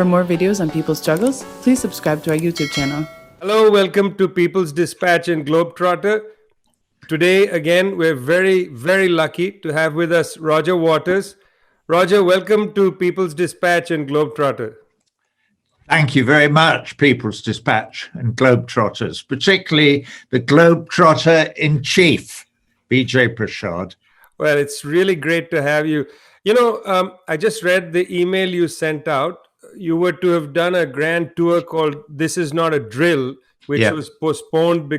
For more videos on people's struggles, please subscribe to our YouTube channel. Hello, welcome to People's Dispatch and Globetrotter. Today, again, we're very, very lucky to have with us Roger Waters. Roger, welcome to People's Dispatch and Globetrotter. Thank you very much, People's Dispatch and Globetrotters, particularly the Globetrotter in chief, Vijay Prashad. Well, it's really great to have you. You know, I just read the email you sent out. You were to have done a grand tour called This Is Not a Drill, which was postponed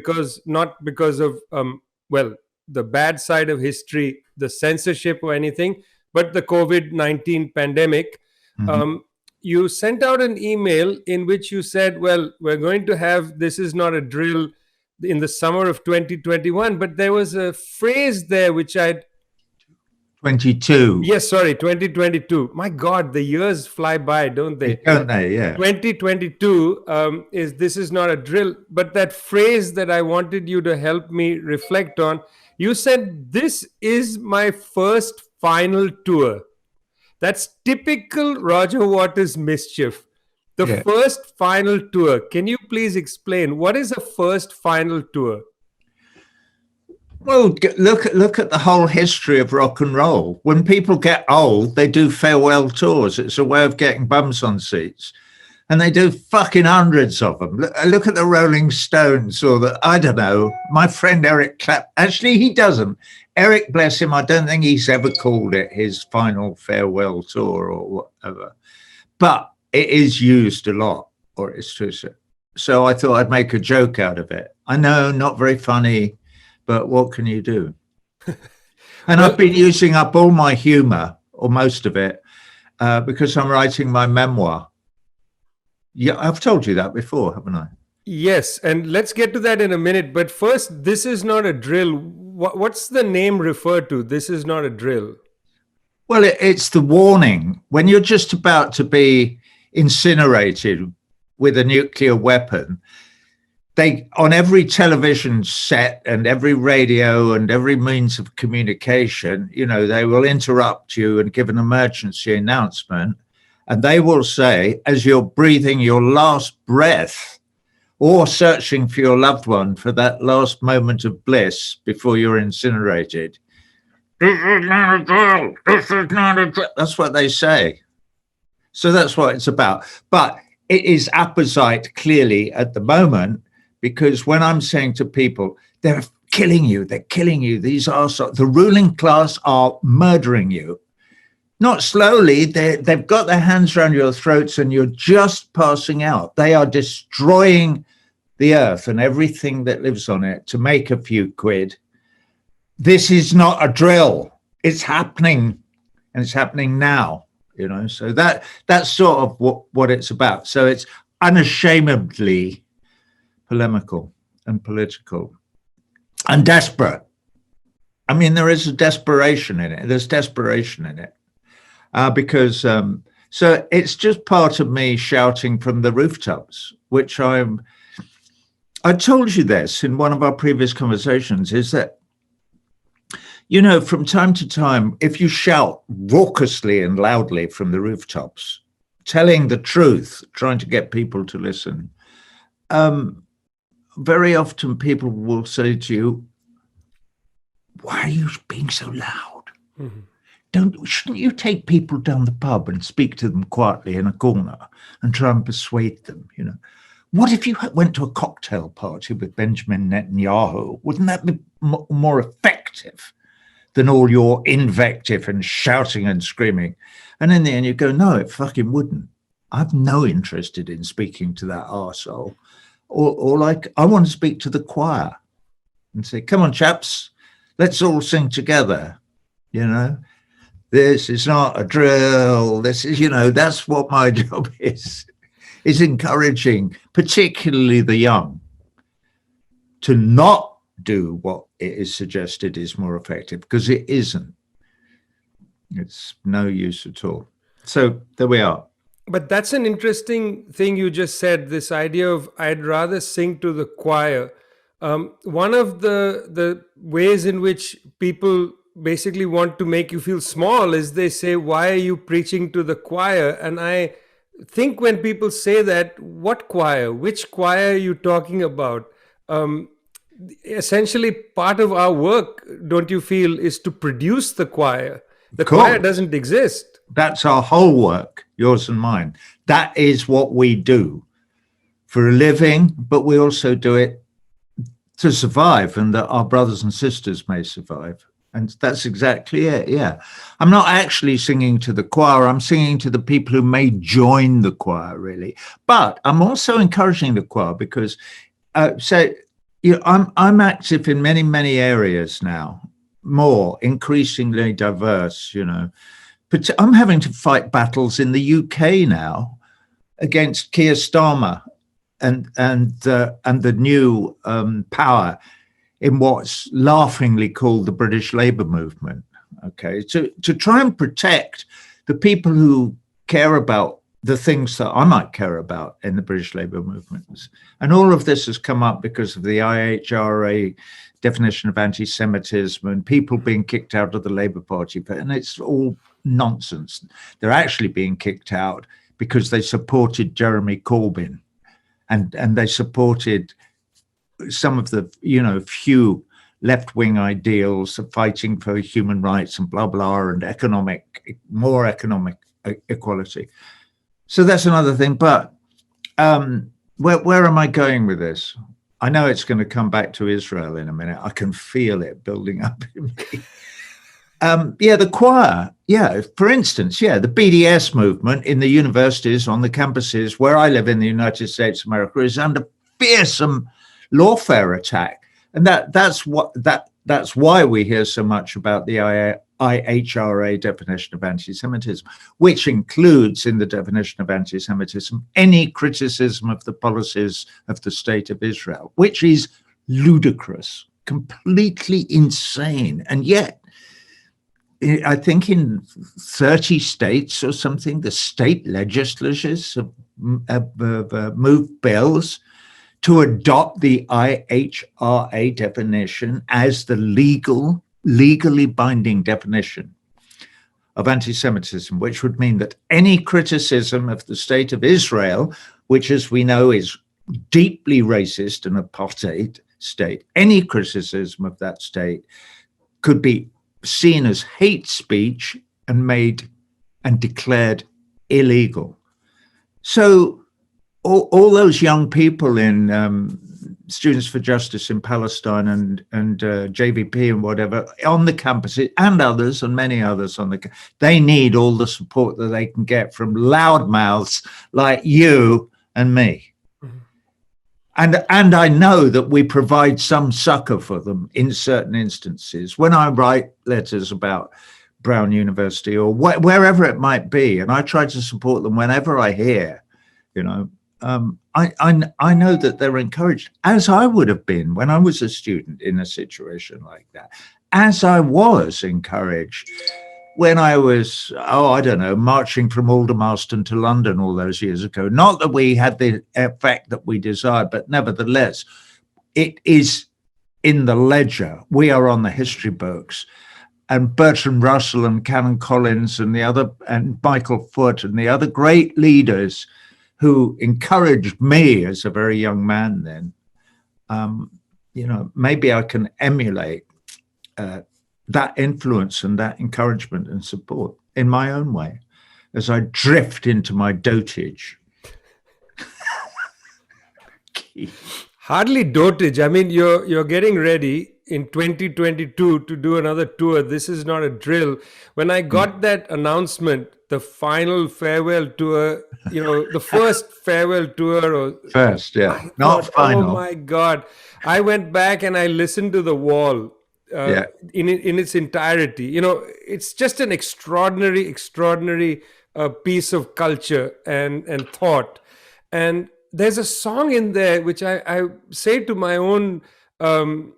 not because of, the bad side of history, the censorship or anything, but the COVID-19 pandemic. Mm-hmm. You sent out an email in which you said, well, we're going to have This Is Not a Drill in the summer of 2021, but there was a phrase there which I'd 22. Yes, sorry, 2022. My God, the years fly by, don't they? Don't they? Yeah. 2022 is This Is Not a Drill. But that phrase that I wanted you to help me reflect on, you said, this is my first final tour. That's typical Roger Waters mischief. The first final tour. Can you please explain what is a first final tour? Well, look at the whole history of rock and roll. When people get old, they do farewell tours. It's a way of getting bums on seats. And they do fucking hundreds of them. Look at the Rolling Stones or I don't know, my friend Eric Clapton. Actually, he doesn't. Eric, bless him, I don't think he's ever called it his final farewell tour or whatever. But it is used a lot, or it's true. So I thought I'd make a joke out of it. I know, not very funny, but what can you do? And I've been using up all my humor, or most of it, because I'm writing my memoir. Yeah, I've told you that before, haven't I? Yes, and let's get to that in a minute. But first, This Is Not a Drill. What's the name referred to? This is not a drill. Well, it's the warning. When you're just about to be incinerated with a nuclear weapon, they, on every television set and every radio and every means of communication, you know, they will interrupt you and give an emergency announcement. And they will say, as you're breathing your last breath or searching for your loved one for that last moment of bliss before you're incinerated, this is not a drill. This is not a drill. That's what they say. So that's what it's about. But it is apposite clearly at the moment, because when I'm saying to people, they're killing you, these arseholes, the ruling class are murdering you. Not slowly, they've got their hands around your throats and you're just passing out. They are destroying the earth and everything that lives on it to make a few quid. This is not a drill. It's happening, and it's happening now, you know. So that's sort of what it's about. So it's unashamedly polemical and political and desperate. I mean, there is a desperation in it. There's desperation in it. Because so it's just part of me shouting from the rooftops, which I told you this in one of our previous conversations, is that, you know, from time to time, if you shout raucously and loudly from the rooftops, telling the truth, trying to get people to listen, very often people will say to you, why are you being so loud? Mm-hmm. Shouldn't you take people down the pub and speak to them quietly in a corner and try and persuade them, you know? What if you went to a cocktail party with Benjamin Netanyahu? Wouldn't that be more effective than all your invective and shouting and screaming? And in the end you go, no, it fucking wouldn't. I've no interest in speaking to that arsehole. Or like, I want to speak to the choir and say, come on, chaps, let's all sing together, you know? This is not a drill. This is, you know, that's what my job is encouraging, particularly the young, to not do what it is suggested is more effective, because it isn't. It's no use at all. So there we are. But that's an interesting thing you just said, this idea of I'd rather sing to the choir. One of the ways in which people basically want to make you feel small is they say, why are you preaching to the choir? And I think when people say that, what choir? Which choir are you talking about? Essentially, part of our work, don't you feel, is to produce the choir. The choir doesn't exist. That's our whole work, yours and mine. That is what we do for a living, but we also do it to survive and that our brothers and sisters may survive. And that's exactly it. Yeah. I'm not actually singing to the choir. I'm singing to the people who may join the choir, really. But I'm also encouraging the choir because, I'm active in many, many areas now, more increasingly diverse, But I'm having to fight battles in the UK now against Keir Starmer and the new power in what's laughingly called the British Labour movement, okay, to try and protect the people who care about the things that I might care about in the British Labour movements. And all of this has come up because of the IHRA definition of anti-Semitism and people being kicked out of the Labour Party. And it's all nonsense. They're actually being kicked out because they supported Jeremy Corbyn and they supported some of the, few left-wing ideals of fighting for human rights and blah, blah, and more economic equality. So that's another thing. But where am I going with this? I know it's going to come back to Israel in a minute. I can feel it building up in me. The choir. Yeah, for instance, the BDS movement in the universities, on the campuses where I live in the United States of America is under fearsome lawfare attack. And that's why we hear so much about the IHRA definition of anti-Semitism, which includes in the definition of anti-Semitism any criticism of the policies of the State of Israel, which is ludicrous, completely insane. And yet, I think in 30 states or something, the state legislatures have moved bills to adopt the IHRA definition as the legally binding definition of anti-Semitism, which would mean that any criticism of the State of Israel, which, as we know, is deeply racist and apartheid state, any criticism of that state could be seen as hate speech and made and declared illegal. So all those young people in Students for Justice in Palestine and JVP and whatever on the campuses and others and many others they need all the support that they can get from loudmouths like you and me. And I know that we provide some succor for them in certain instances. When I write letters about Brown University or wherever it might be, and I try to support them whenever I hear, I know that they're encouraged, as I would have been when I was a student in a situation like that, as I was encouraged when I was, marching from Aldermaston to London all those years ago. Not that we had the effect that we desired, but nevertheless, it is in the ledger. We are on the history books. And Bertrand Russell and Canon Collins and Michael Foot and the other great leaders who encouraged me as a very young man then, maybe I can emulate that influence and that encouragement and support in my own way as I drift into my dotage. Hardly dotage. I mean, you're getting ready in 2022 to do another tour. This is not a drill. When I got that announcement, the final farewell tour, the first farewell tour. Not final. Oh my God. I went back and I listened to The Wall in its entirety. It's just an extraordinary piece of culture and thought. And there's a song in there which I say to my own to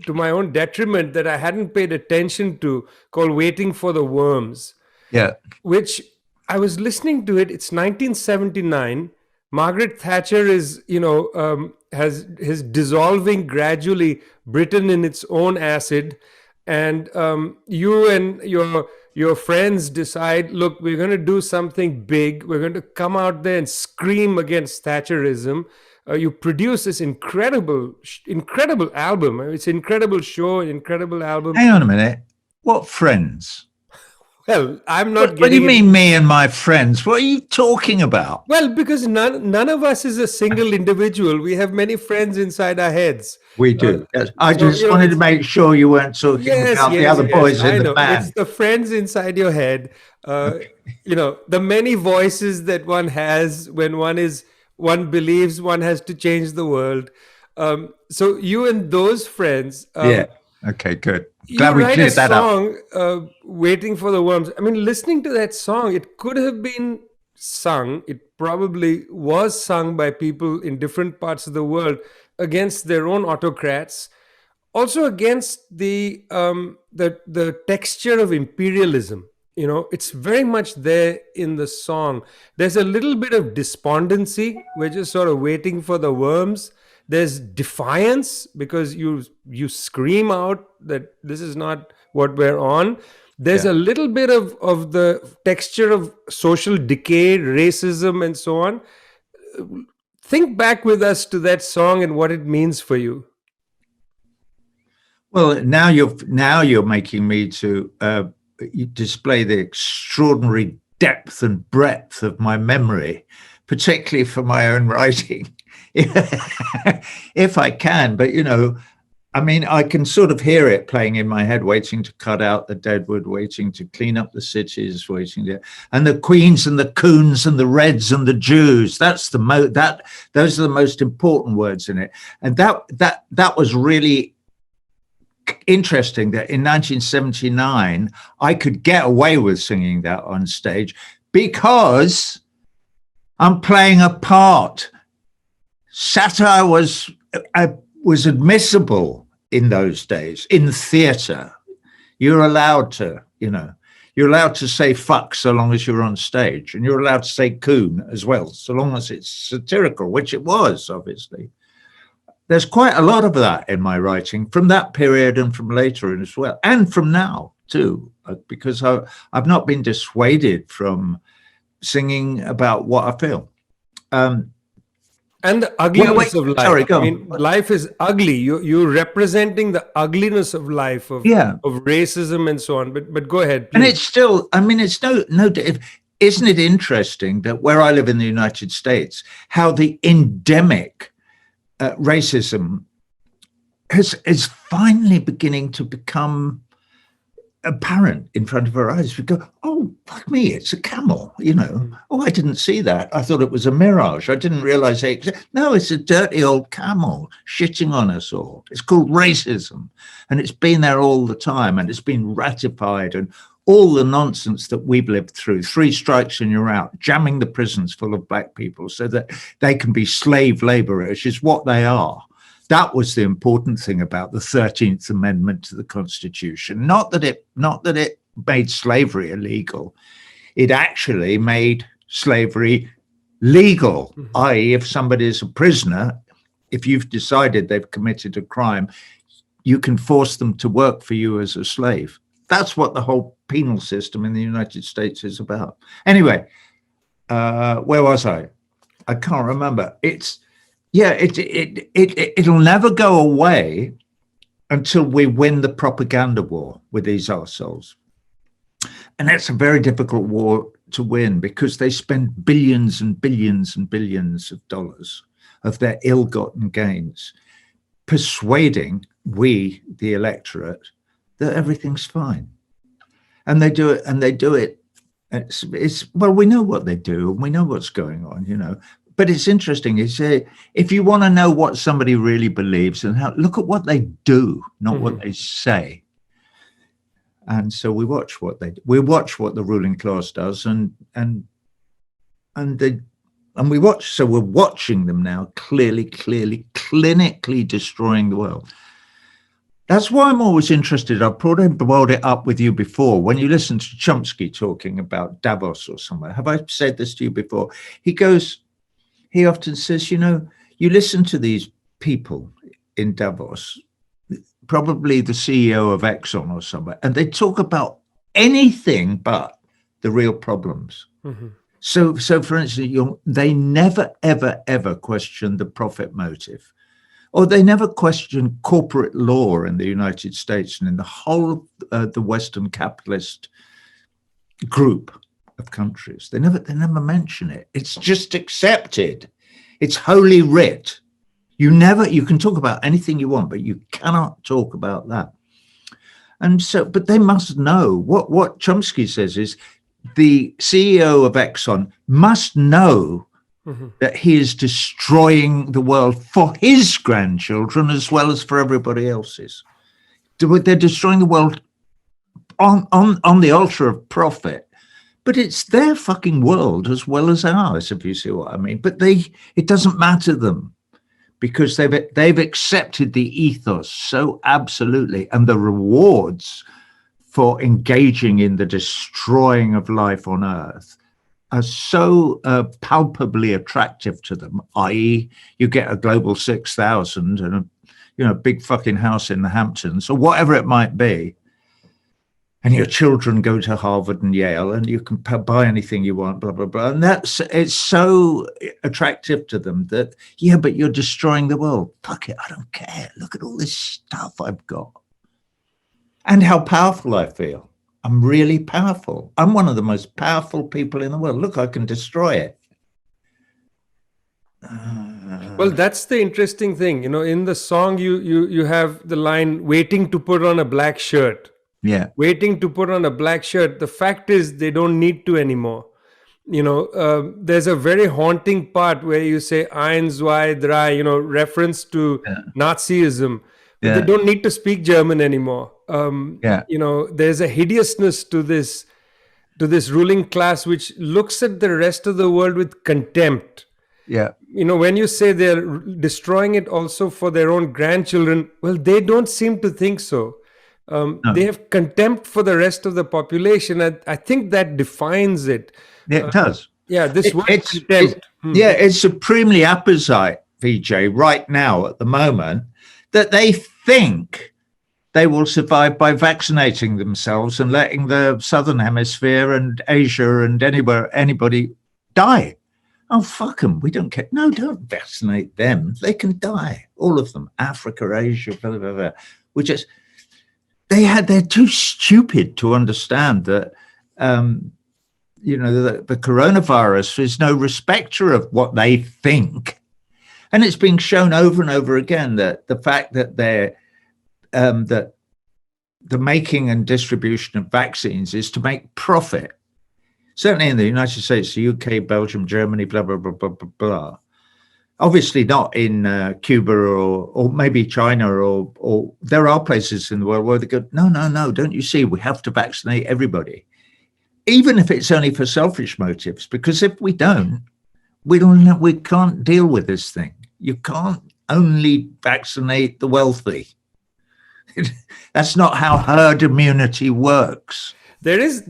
my own detriment that I hadn't paid attention to, called Waiting for the Worms. Yeah. Which I was listening to it. It's 1979. Margaret Thatcher is, is dissolving gradually Britain in its own acid. And you and your your friends decide, look, we're going to do something big. We're going to come out there and scream against Thatcherism. You produce this incredible album. It's an incredible show, an incredible album. Hang on a minute. What friends? Well, I'm not What do you mean, me and my friends? What are you talking about? Well, because none of us is a single individual. We have many friends inside our heads. We do. Yes. I just wanted to make sure you weren't talking about the other boys in the band. It's the friends inside your head. The many voices that one has when one believes one has to change the world. So you and those friends. Yeah. Okay, good. Glad we cleared that up. Waiting for the Worms. I mean, listening to that song, it could have been sung. It probably was sung by people in different parts of the world against their own autocrats, also against the texture of imperialism. It's very much there in the song. There's a little bit of despondency. We're just sort of waiting for the worms. There's defiance because you scream out that this is not what we're on. There's a little bit of the texture of social decay, racism, and so on. Think back with us to that song and what it means for you. Well, now you're making me to display the extraordinary depth and breadth of my memory, particularly for my own writing. If I can, but I mean, I can sort of hear it playing in my head, waiting to cut out the deadwood, waiting to clean up the cities, and the queens and the coons and the reds and the Jews. Those are the most important words in it. And that was really interesting that in 1979 I could get away with singing that on stage because I'm playing a part. Satire was admissible in those days in theatre. You're allowed to say fuck so long as you're on stage, and you're allowed to say coon as well, so long as it's satirical, which it was, obviously. There's quite a lot of that in my writing from that period and from later as well, and from now too, because I've not been dissuaded from singing about what I feel. And the ugliness of life. Sorry, go on. Life is ugly. You're representing the ugliness of life, of racism and so on. But go ahead, please. And it's still, I mean, it's no. Isn't it interesting that where I live in the United States, how the endemic racism is finally beginning to become apparent in front of our eyes. We go, oh, fuck me, it's a camel, Oh, I didn't see that. I thought it was a mirage. I didn't realize no, it's a dirty old camel shitting on us all. It's called racism. And it's been there all the time, and it's been ratified, and all the nonsense that we've lived through, 3 strikes and you're out, jamming the prisons full of black people so that they can be slave laborers is what they are. That was the important thing about the 13th Amendment to the Constitution. Not that it made slavery illegal. It actually made slavery legal, i.e., if somebody is a prisoner, if you've decided they've committed a crime, you can force them to work for you as a slave. That's what the whole penal system in the United States is about. Anyway, where was I? I can't remember. It'll never go away until we win the propaganda war with these arseholes. And that's a very difficult war to win because they spend billions and billions and billions of dollars of their ill-gotten gains persuading we, the electorate, that everything's fine. And they do it. Well, we know what they do and we know what's going on, But it's interesting. If you want to know what somebody really believes, and look at what they do, not what they say. And so we watch what they do. We watch what the ruling class does, and we watch. So we're watching them now, clearly, clinically destroying the world. That's why I'm always interested. I've probably brought it up with you before. When you listen to Chomsky talking about Davos or somewhere, have I said this to you before? He often says, you listen to these people in Davos, probably the CEO of Exxon or somewhere, and they talk about anything but the real problems. Mhm. So for instance, they never, ever, ever question the profit motive, or they never question corporate law in the United States and in the whole of the Western capitalist group of countries. They never mention it. It's just accepted. It's holy writ. You can talk about anything you want, but you cannot talk about that. And so, but they must know what Chomsky says is the CEO of Exxon must know that he is destroying the world for his grandchildren as well as for everybody else's. They're destroying the world on the altar of profit, but it's their fucking world as well as ours, if you see what I mean. But it doesn't matter to them, because they've accepted the ethos so absolutely, and the rewards for engaging in the destroying of life on Earth are so palpably attractive to them. I.e., you get a global 6,000 and a big fucking house in the Hamptons or whatever it might be, and your children go to Harvard and Yale, and you can buy anything you want, blah, blah, blah. And it's so attractive to them that, yeah, but you're destroying the world. Fuck it, I don't care. Look at all this stuff I've got. And how powerful I feel. I'm really powerful. I'm one of the most powerful people in the world. Look, I can destroy it. Well, that's the interesting thing. In the song, you have the line, waiting to put on a black shirt. Yeah. Waiting to put on a black shirt. The fact is they don't need to anymore. There's a very haunting part where you say "Eins, zwei, drei," reference to Nazism. But they don't need to speak German anymore. There's a hideousness to this ruling class which looks at the rest of the world with contempt. Yeah. When you say they're destroying it also for their own grandchildren, well, they don't seem to think so. No. They have contempt for the rest of the population. I think that defines it. It does. This word contempt. It's supremely apposite, Vijay, right now at the moment, that they think they will survive by vaccinating themselves and letting the Southern Hemisphere and Asia and anybody die. Oh, fuck them. We don't care. No, don't vaccinate them. They can die. All of them. Africa, Asia, blah, blah, blah. They're too stupid to understand that, the coronavirus is no respecter of what they think. And it's being shown over and over again that the fact that that the making and distribution of vaccines is to make profit. Certainly in the United States, the UK, Belgium, Germany, blah, blah, blah, blah, blah, blah. Obviously not in Cuba or maybe China or there are places in the world where they go, no, don't you see? We have to vaccinate everybody, even if it's only for selfish motives, because if we don't, we can't deal with this thing. You can't only vaccinate the wealthy. That's not how herd immunity works. There is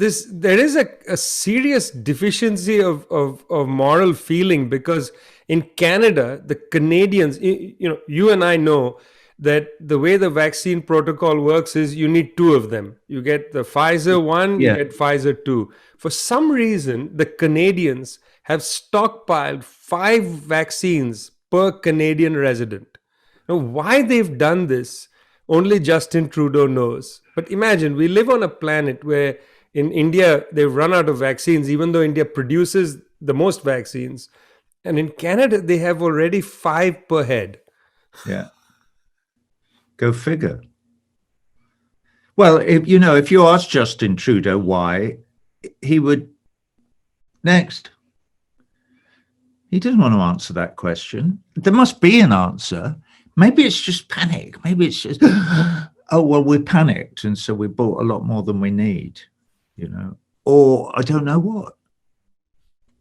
a serious deficiency of moral feeling, because in Canada, the Canadians, you and I know that the way the vaccine protocol works is you need two of them. You get the Pfizer 1, you get Pfizer 2. For some reason, the Canadians have stockpiled 5 vaccines per Canadian resident. Now, why they've done this, only Justin Trudeau knows. But imagine, we live on a planet where in India, they've run out of vaccines, even though India produces the most vaccines. And in Canada, they have already 5 per head. Yeah. Go figure. Well, if you ask Justin Trudeau why, he would next. He doesn't want to answer that question. There must be an answer. Maybe it's just panic. Maybe it's just, oh, well, we panicked. And so we bought a lot more than we need, or I don't know what.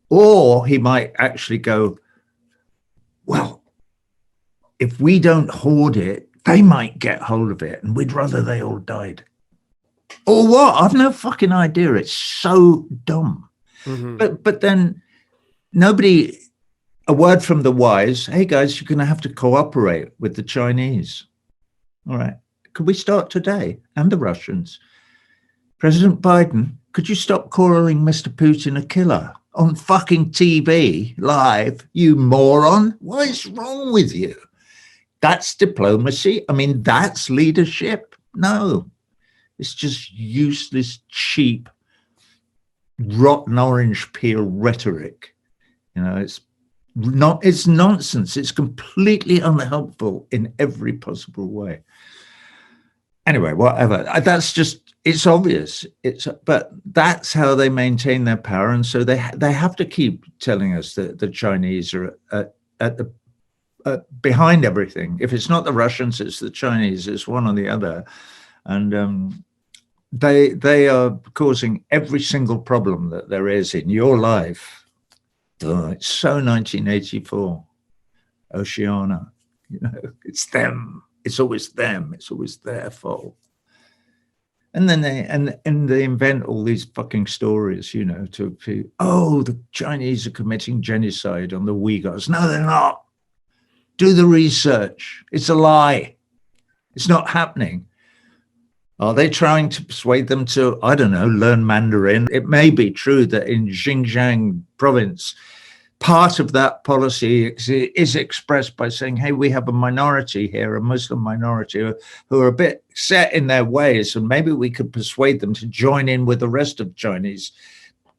Or he might actually go, well, if we don't hoard it, they might get hold of it and we'd rather they all died. Or what? I've no fucking idea. It's so dumb. Mm-hmm. But then a word from the wise, hey guys, you're going to have to cooperate with the Chinese. All right. Could we start today? And the Russians. President Biden, could you stop calling Mr. Putin a killer on fucking TV live, you moron? What is wrong with you? That's diplomacy? I mean, that's leadership? No, it's just useless, cheap, rotten orange peel rhetoric. You know, it's nonsense. It's completely unhelpful in every possible way. Anyway, whatever. That's just, it's obvious. But that's how they maintain their power. And so they have to keep telling us that the Chinese are at the behind everything. If it's not the Russians, it's the Chinese. It's one or the other. And they are causing every single problem that there is in your life. Oh, it's so 1984, Oceania. You know, it's them. It's always them. It's always their fault. And then they invent all these fucking stories, you know, the Chinese are committing genocide on the Uyghurs. No, they're not. Do the research. It's a lie. It's not happening. Are they trying to persuade them to, I don't know, learn Mandarin? It may be true that in Xinjiang province, part of that policy is expressed by saying, hey, we have a minority here, a Muslim minority, who are a bit set in their ways, and maybe we could persuade them to join in with the rest of Chinese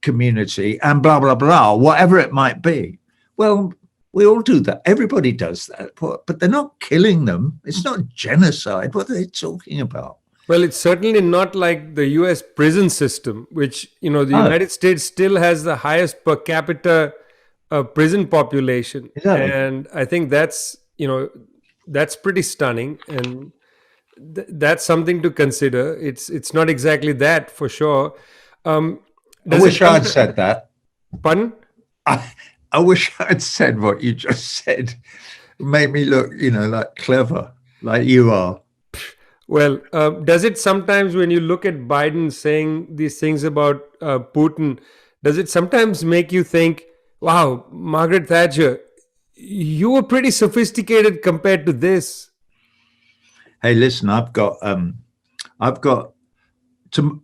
community and blah, blah, blah, whatever it might be. Well, we all do that. Everybody does that. But they're not killing them. It's not genocide. What are they talking about? Well, it's certainly not like the US prison system, which, you know, the United States still has the highest per capita prison population. Exactly. And I think that's, you know, that's pretty stunning. And that's something to consider. It's not exactly that, for sure. I wish I'd said that. Pardon? I wish I'd said what you just said. It made me look, you know, like clever, like you are. Well, does it sometimes, when you look at Biden saying these things about Putin, does it sometimes make you think, wow, Margaret Thatcher, you were pretty sophisticated compared to this? Hey, listen,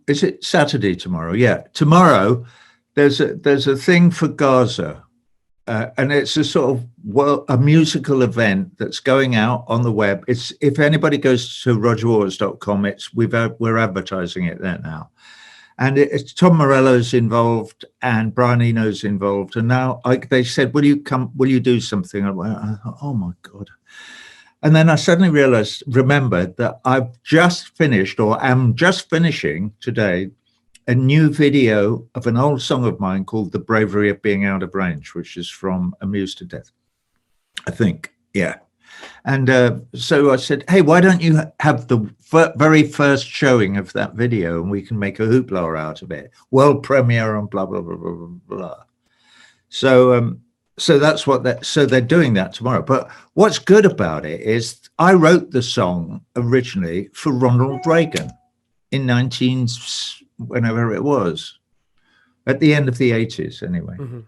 is it Saturday tomorrow? Yeah, tomorrow there's a thing for Gaza. And it's a sort of a musical event that's going out on the web. It's, if anybody goes to rogerwaters.com, we're advertising it there now. And it's Tom Morello's involved and Brian Eno's involved. And now they said, will you do something? I thought, oh my God. And then I suddenly remembered that I've just finished, or am just finishing today, a new video of an old song of mine called The Bravery of Being Out of Range, which is from Amused to Death, I think. Yeah. And so I said, hey, why don't you have the very first showing of that video and we can make a hoopla out of it? World premiere and blah, blah, blah, blah, blah, blah. So that's so they're doing that tomorrow. But what's good about it is I wrote the song originally for Ronald Reagan in whenever it was, at the end of the 80s anyway. Mm-hmm.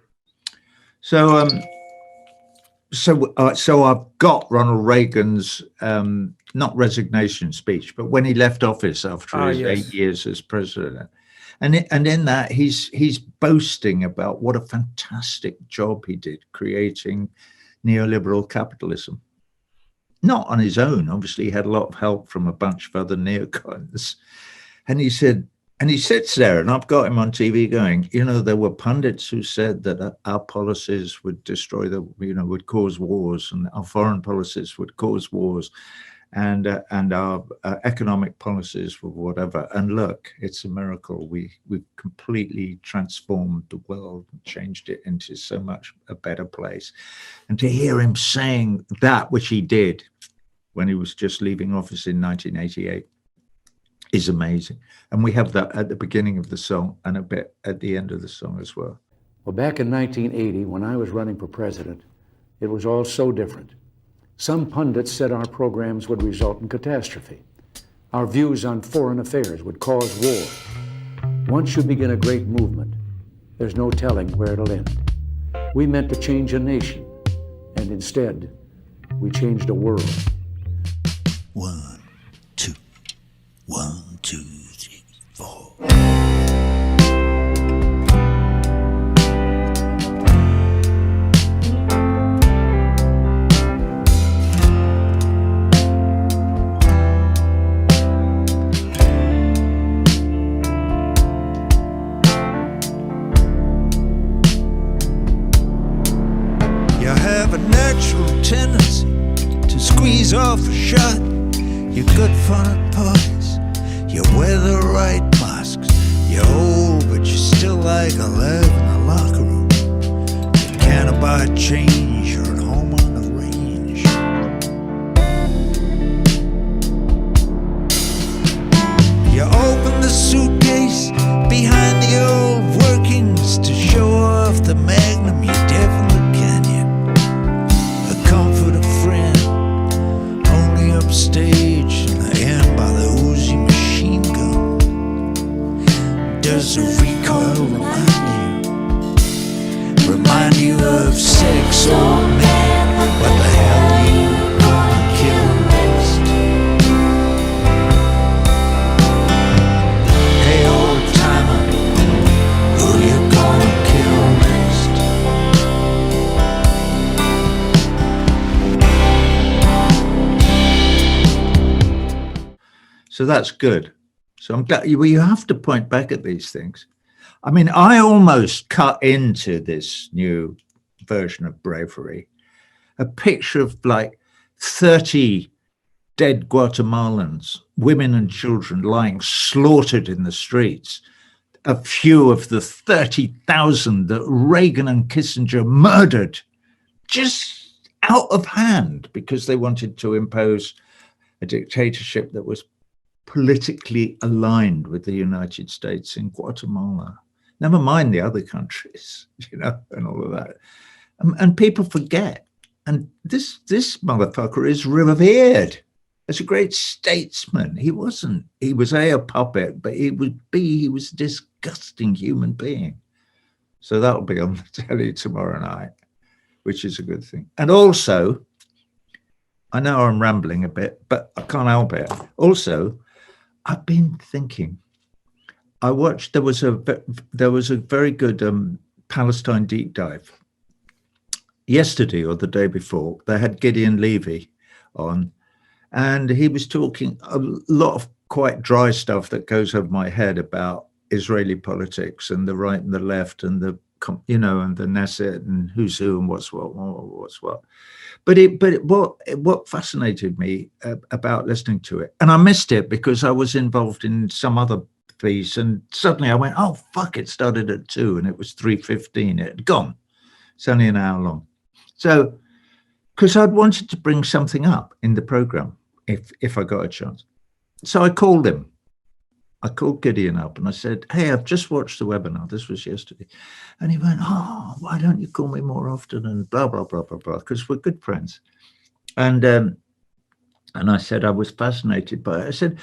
So I've got Ronald Reagan's not resignation speech, but when he left office after his 8 years as president, and in that he's boasting about what a fantastic job he did creating neoliberal capitalism. Not on his own, obviously he had a lot of help from a bunch of other neocons. And he sits there, and I've got him on TV going, you know, there were pundits who said that our policies would destroy would cause wars, and our foreign policies would cause wars, and our economic policies were whatever. And look, it's a miracle. We've completely transformed the world and changed it into so much a better place. And to hear him saying that, which he did when he was just leaving office in 1988, is amazing. And we have that at the beginning of the song and a bit at the end of the song as well. Well, back in 1980, when I was running for president, it was all so different. Some pundits said our programs would result in catastrophe. Our views on foreign affairs would cause war. Once you begin a great movement, there's no telling where it'll end. We meant to change a nation, and instead, we changed a world. 1, 2, 1, 2, 3, 4. You have a natural tendency to squeeze off a shot. You're good fun at parties. You wear the right masks. You're old, but you're still like 11 in the locker room. You can't abide change. You're at home on the range. You open the suitcase behind the old workings to show off the magnum you did from the canyon. The comfort of friend, only upstage in the end by the Uzi machine gun. Does the recoil remind you of sex, old man? What the hell are you gonna kill next? Hey, old timer, who you gonna kill next? So that's good. So I'm glad you have to point back at these things. I mean, I almost cut into this new version of Bravery a picture of like 30 dead Guatemalans, women and children lying slaughtered in the streets. A few of the 30,000 that Reagan and Kissinger murdered just out of hand because they wanted to impose a dictatorship that was politically aligned with the United States in Guatemala. Never mind the other countries, you know, and all of that. And people forget. And this motherfucker is revered as a great statesman. He was a puppet, but he was a disgusting human being. So that'll be on the telly tomorrow night, which is a good thing. And also, I know I'm rambling a bit, but I can't help it. Also, I've been thinking. I watched. There was a very good Palestine deep dive yesterday or the day before. They had Gideon Levy on, and he was talking a lot of quite dry stuff that goes over my head about Israeli politics and the right and the left and the and the Knesset and who's who and what's what. But what fascinated me about listening to it, and I missed it because I was involved in some other piece, and suddenly I went, oh fuck! It started at 2 and it was 3:15. It had gone. It's only an hour long. So, because I'd wanted to bring something up in the program if I got a chance, so I called him. I called Gideon up and I said, hey, I've just watched the webinar. This was yesterday. And he went, oh, why don't you call me more often? And blah, blah, blah, blah, blah, because we're good friends. And I said, I was fascinated by it. I said,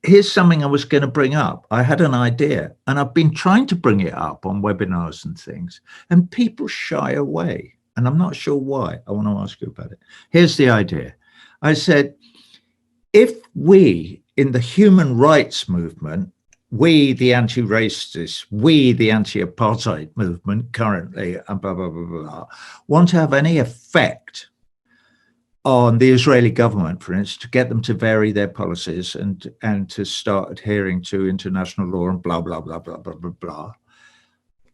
here's something I was going to bring up. I had an idea and I've been trying to bring it up on webinars and things, and people shy away. And I'm not sure why. I want to ask you about it. Here's the idea. I said, if we, in the human rights movement, we, the anti-racists, we, the anti-apartheid movement currently, and blah, blah, blah, blah, want to have any effect on the Israeli government, for instance, to get them to vary their policies and to start adhering to international law and blah, blah, blah, blah, blah, blah, blah.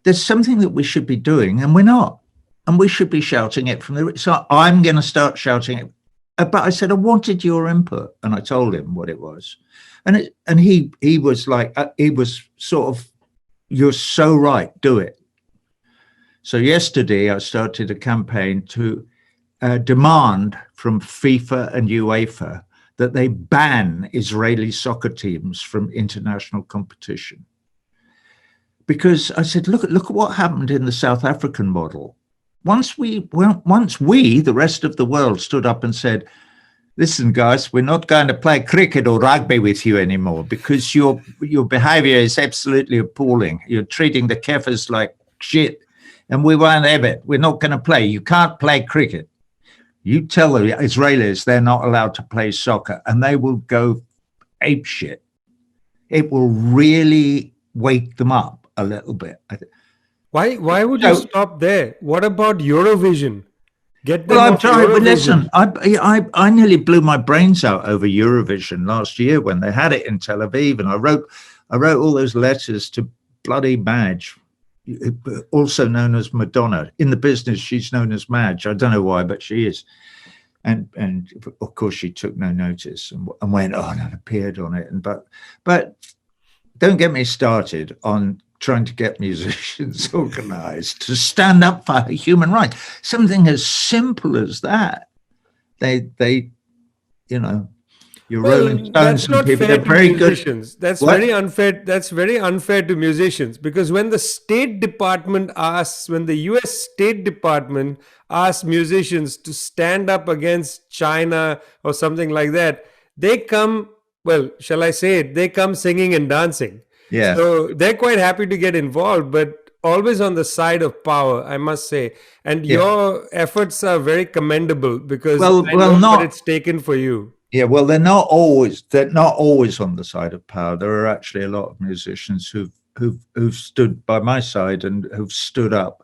There's something that we should be doing and we're not. And we should be shouting it from the... So I'm going to start shouting it. But I said, I wanted your input. And I told him what it was. And he was like, he was sort of, you're so right, do it. So yesterday I started a campaign to demand from FIFA and UEFA that they ban Israeli soccer teams from international competition. Because I said, look at what happened in the South African model. Once we, the rest of the world, stood up and said, listen, guys, we're not going to play cricket or rugby with you anymore because your behavior is absolutely appalling. You're treating the Kafirs like shit, and we won't have it. We're not going to play. You can't play cricket. You tell the Israelis they're not allowed to play soccer, and they will go apeshit. It will really wake them up a little bit, I think. Why would you stop there? What about Eurovision? Get them. Well, I'm sorry, but listen, I nearly blew my brains out over Eurovision last year when they had it in Tel Aviv, and I wrote all those letters to bloody Madge, also known as Madonna. In the business, she's known as Madge. I don't know why, but she is. And of course, she took no notice and went on and appeared on it. But don't get me started on trying to get musicians organized to stand up for human rights. Something as simple as that. They your Rolling Stones and people, they're very musicians. good. That's very unfair. That's very unfair to musicians, because when the State Department when the US State Department asks musicians to stand up against China or something like that, they come, well, shall I say it, they come singing and dancing. Yeah. So they're quite happy to get involved, but always on the side of power, I must say. And your efforts are very commendable, because I know what it's taken for you. Yeah, well, they're not always on the side of power. There are actually a lot of musicians who've stood by my side and who've stood up.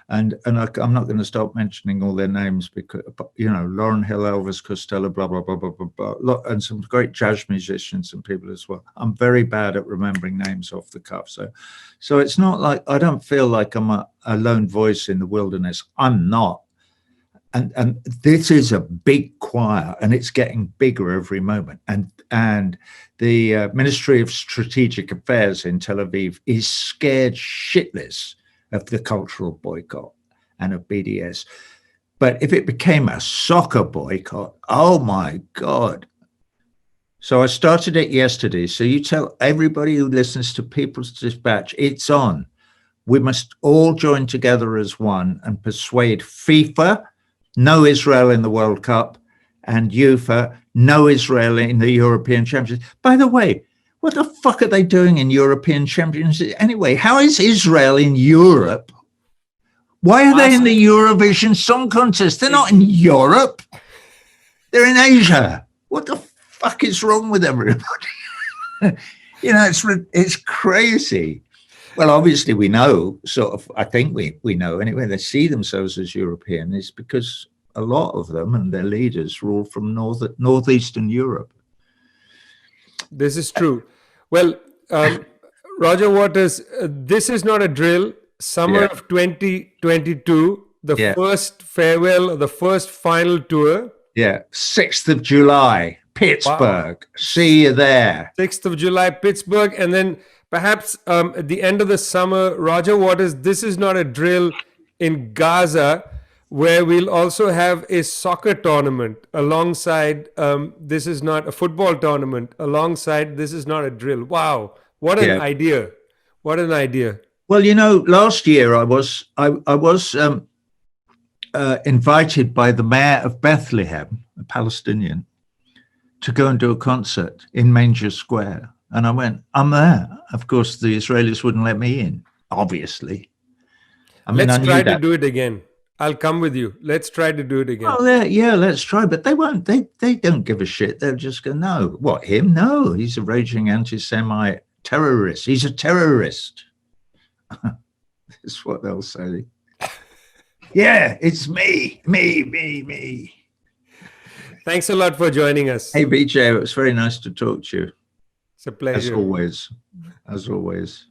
And I'm not going to stop mentioning all their names, because, Lauryn Hill, Elvis Costello, blah, blah, blah, blah, blah, blah, and some great jazz musicians and people as well. I'm very bad at remembering names off the cuff. So it's not like, I don't feel like I'm a lone voice in the wilderness. I'm not. And this is a big choir, and it's getting bigger every moment. And the Ministry of Strategic Affairs in Tel Aviv is scared shitless of the cultural boycott and of BDS. But if it became a soccer boycott, oh my God. So I started it yesterday. So you tell everybody who listens to People's Dispatch, it's on. We must all join together as one and persuade FIFA, no Israel in the World Cup, and UEFA, no Israel in the European Championships. By the way, what the fuck are they doing in European Championships anyway? How is Israel in Europe? Why are they in the Eurovision Song Contest? They're not in Europe. They're in Asia. What the fuck is wrong with everybody? It's crazy. Well, obviously we know, I think we know anyway, they see themselves as European. It's because a lot of them and their leaders rule from northeastern Europe. This is true. Well, Roger Waters, this is not a drill. Summer of 2022, the first farewell, the first final tour. Yeah, 6th of July, Pittsburgh. Wow. See you there. 6th of July, Pittsburgh. And then perhaps at the end of the summer, Roger Waters, this is not a drill in Gaza, where we'll also have a soccer tournament alongside, this is not a football tournament, alongside this is not a drill. Wow, what an idea. What an idea. Well, last year I was invited by the mayor of Bethlehem, a Palestinian, to go and do a concert in Manger Square. And I went, I'm there. Of course, the Israelis wouldn't let me in, obviously. Let's try to do it again. I'll come with you. Let's try to do it again. Oh, yeah, let's try. But they won't. They don't give a shit. They'll just go, no. What, him? No, he's a raging anti-Semite terrorist. He's a terrorist. That's what they'll say. Yeah, it's me. Thanks a lot for joining us. Hey, Vijay, it was very nice to talk to you. It's a pleasure. As always.